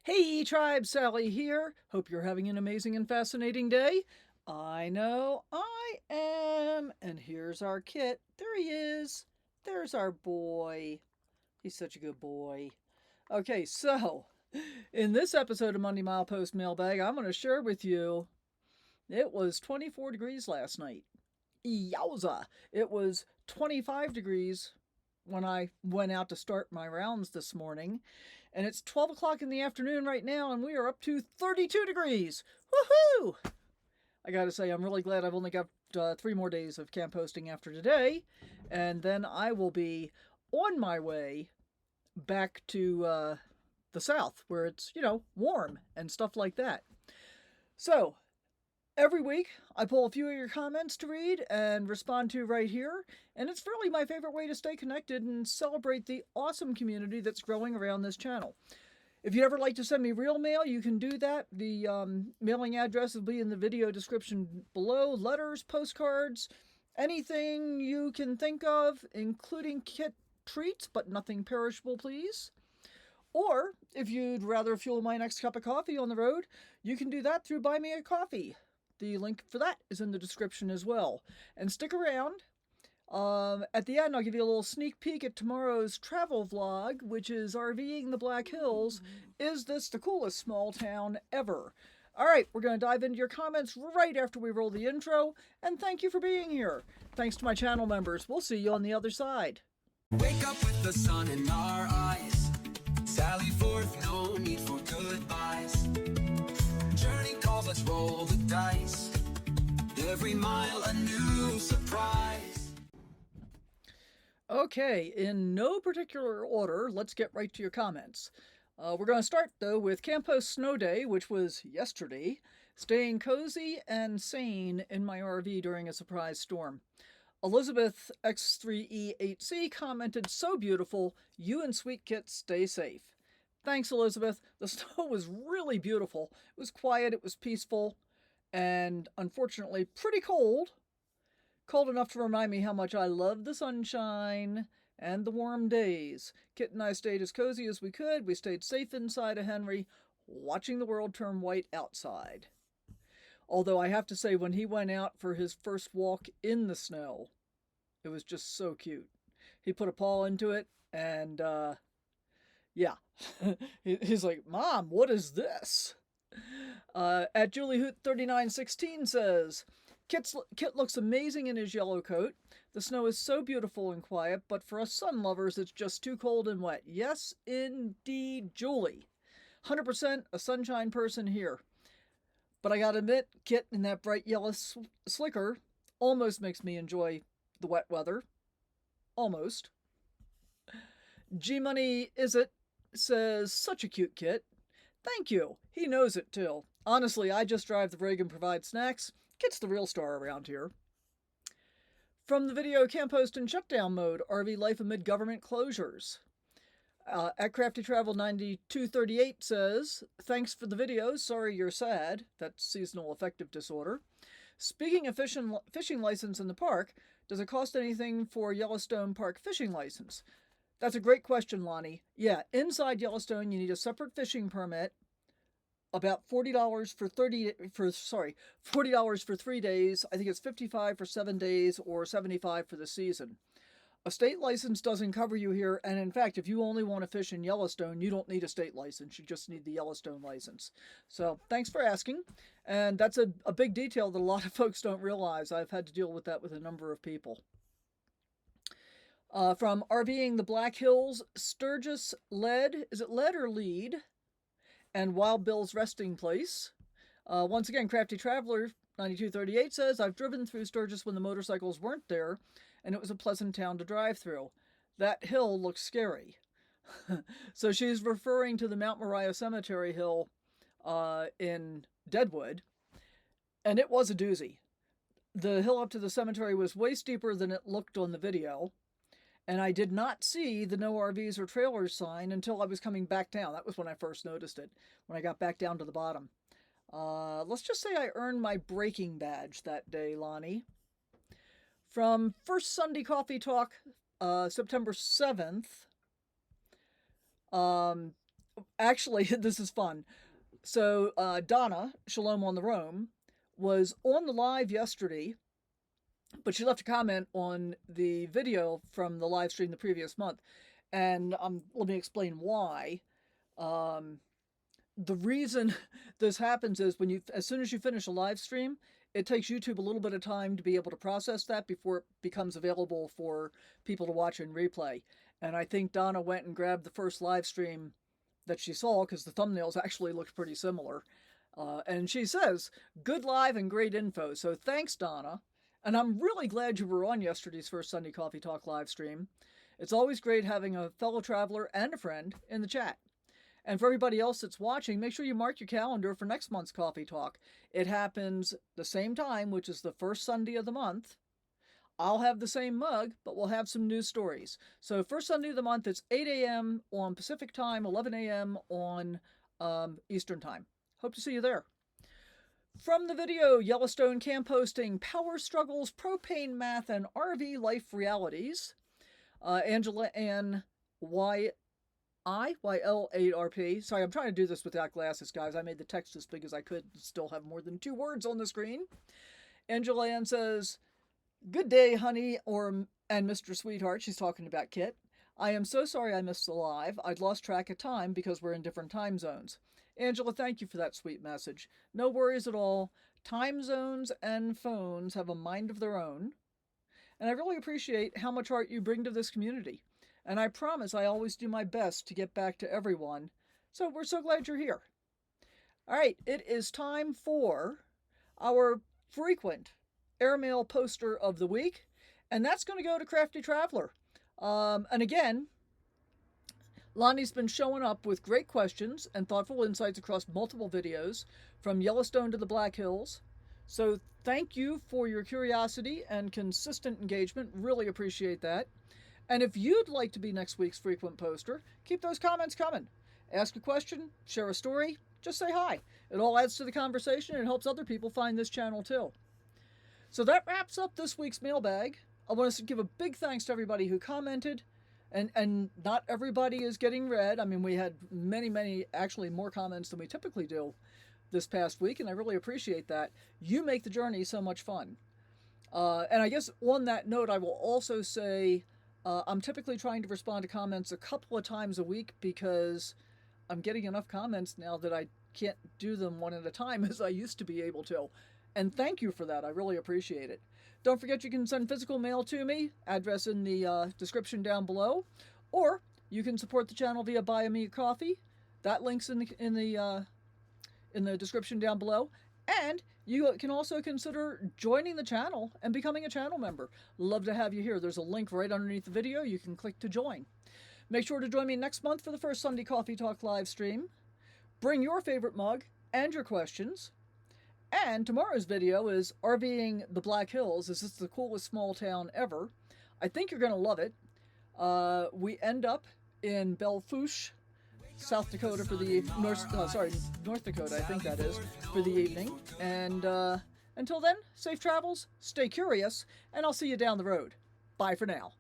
Hey tribe, Sally here. Hope you're having an amazing and fascinating day. I know I am. And here's our kit. There he is. There's our boy. He's such a good boy. Okay, so in this episode of Monday Milepost Mailbag, I'm going to share with you it was 24 degrees last night. Yowza! It was 25 degrees when I went out to start my rounds this morning. And it's 12 o'clock in the afternoon right now, and we are up to 32 degrees. Woohoo! I gotta say, I'm really glad I've only got 3 more days of camp hosting after today, and then I will be on my way back to the south where it's, warm and stuff like that. So, every week, I pull a few of your comments to read and respond to right here, and it's really my favorite way to stay connected and celebrate the awesome community that's growing around this channel. If you'd ever like to send me real mail, you can do that. The mailing address will be in the video description below. Letters, postcards, anything you can think of, including kit treats, but nothing perishable, please. Or, if you'd rather fuel my next cup of coffee on the road, you can do that through Buy Me a Coffee. The link for that is in the description as well. And stick around. At the end, I'll give you a little sneak peek at tomorrow's travel vlog, which is RVing the Black Hills. Is this the coolest small town ever? All right, we're going to dive into your comments right after we roll the intro. And thank you for being here. Thanks to my channel members. We'll see you on the other side. Wake up with the sun in our eyes. Sally forth, no need for goodbyes. Journey calls, let's roll the dice. Every mile a new surprise. Okay, in no particular order, let's get right to your comments. We're going to start, though, with Camp Host Snow Day, which was yesterday. Staying cozy and sane in my RV during a surprise storm. Elizabeth X3E8C commented, "So beautiful. You and Sweet Kit stay safe." Thanks, Elizabeth. The snow was really beautiful. It was quiet, it was peaceful, and unfortunately pretty cold. Cold enough to remind me how much I love the sunshine and the warm days. Kit and I stayed as cozy as we could. We stayed safe inside a Henry, watching the world turn white outside. Although I have to say, when he went out for his first walk in the snow, it was just so cute. He put a paw into it, and yeah. He's like, "Mom, what is this?" At Julie Hoot 3916 says, Kit looks amazing in his yellow coat. The snow is so beautiful and quiet, but for us sun lovers, it's just too cold and wet. Yes, indeed, Julie. 100% a sunshine person here. But I gotta admit, Kit in that bright yellow slicker almost makes me enjoy the wet weather. Almost. G-Money Is It says, "Such a cute Kit." Thank you. He knows it too. Honestly, I just drive the rig and provide snacks. Kit's the real star around here. From the video Camp Host in Shutdown Mode, RV Life Amid Government Closures. At Crafty Travel 9238 says, "Thanks for the videos. Sorry you're sad." That's seasonal affective disorder. Speaking of fishing license in the park, does it cost anything for Yellowstone Park fishing license? That's a great question, Lonnie. Yeah, inside Yellowstone, you need a separate fishing permit. About $40 for $40 for 3 days. I think it's $55 for 7 days or $75 for the season. A state license doesn't cover you here, and in fact, if you only want to fish in Yellowstone, you don't need a state license. You just need the Yellowstone license. So thanks for asking. And that's a big detail that a lot of folks don't realize. I've had to deal with that with a number of people. From RVing the Black Hills, Sturgis Lead, is it lead or lead? And Wild Bill's Resting Place. Once again, Crafty Traveler 9238 says, "I've driven through Sturgis when the motorcycles weren't there, and it was a pleasant town to drive through. That hill looks scary." So she's referring to the Mount Moriah Cemetery Hill in Deadwood, and it was a doozy. The hill up to the cemetery was way steeper than it looked on the video, and I did not see the "No RVs or Trailers" sign until I was coming back down. That was when I first noticed it, when I got back down to the bottom. Let's just say I earned my braking badge that day, Lonnie. From First Sunday Coffee Talk, September 7th, Actually, this is fun. So Donna, Shalom on the Roam, was on the live yesterday, but she left a comment on the video from the live stream the previous month. And let me explain why. Um, the reason this happens is as soon as you finish a live stream, it takes YouTube a little bit of time to be able to process that before it becomes available for people to watch in replay. And I think Donna went and grabbed the first live stream that she saw because the thumbnails actually looked pretty similar. And she says, good live and great info. So thanks, Donna. And I'm really glad you were on yesterday's first Sunday Coffee Talk live stream. It's always great having a fellow traveler and a friend in the chat. And for everybody else that's watching, make sure you mark your calendar for next month's Coffee Talk. It happens the same time, which is the first Sunday of the month. I'll have the same mug, but we'll have some news stories. So first Sunday of the month, it's 8 a.m. on Pacific time, 11 a.m. on Eastern time. Hope to see you there. From the video, Yellowstone camp hosting, power struggles, propane math, and RV life realities. Angela Ann YL8RP. Sorry, I'm trying to do this without glasses, guys. I made the text as big as I could and still have more than 2 words on the screen. Angela Ann says, good day, honey, and Mr. Sweetheart. She's talking about Kit. I am so sorry I missed the live. I'd lost track of time because we're in different time zones. Angela, thank you for that sweet message. No worries at all. Time zones and phones have a mind of their own. And I really appreciate how much art you bring to this community. And I promise I always do my best to get back to everyone. So we're so glad you're here. All right, it is time for our frequent Airmail poster of the week. And that's going to go to Crafty Traveler. And again, Lonnie's been showing up with great questions and thoughtful insights across multiple videos, from Yellowstone to the Black Hills. So thank you for your curiosity and consistent engagement. Really appreciate that. And if you'd like to be next week's frequent poster, keep those comments coming. Ask a question, share a story, just say hi. It all adds to the conversation and helps other people find this channel too. So that wraps up this week's mailbag. I want to give a big thanks to everybody who commented. And not everybody is getting read. I mean, we had many, actually more comments than we typically do this past week, and I really appreciate that. You make the journey so much fun. And I guess on that note, I will also say I'm typically trying to respond to comments a couple of times a week because I'm getting enough comments now that I can't do them one at a time as I used to be able to. And thank you for that. I really appreciate it. Don't forget you can send physical mail to me, address in the description down below, or you can support the channel via Buy Me a Coffee. That link's in the description down below. And you can also consider joining the channel and becoming a channel member. Love to have you here. There's a link right underneath the video. You can click to join. Make sure to join me next month for the first Sunday Coffee Talk live stream. Bring your favorite mug and your questions. And tomorrow's video is RVing the Black Hills. This is the coolest small town ever. I think you're going to love it. We end up in Belle Fourche, South Dakota for the North Dakota, I think that is, for the evening. And until then, safe travels, stay curious, and I'll see you down the road. Bye for now.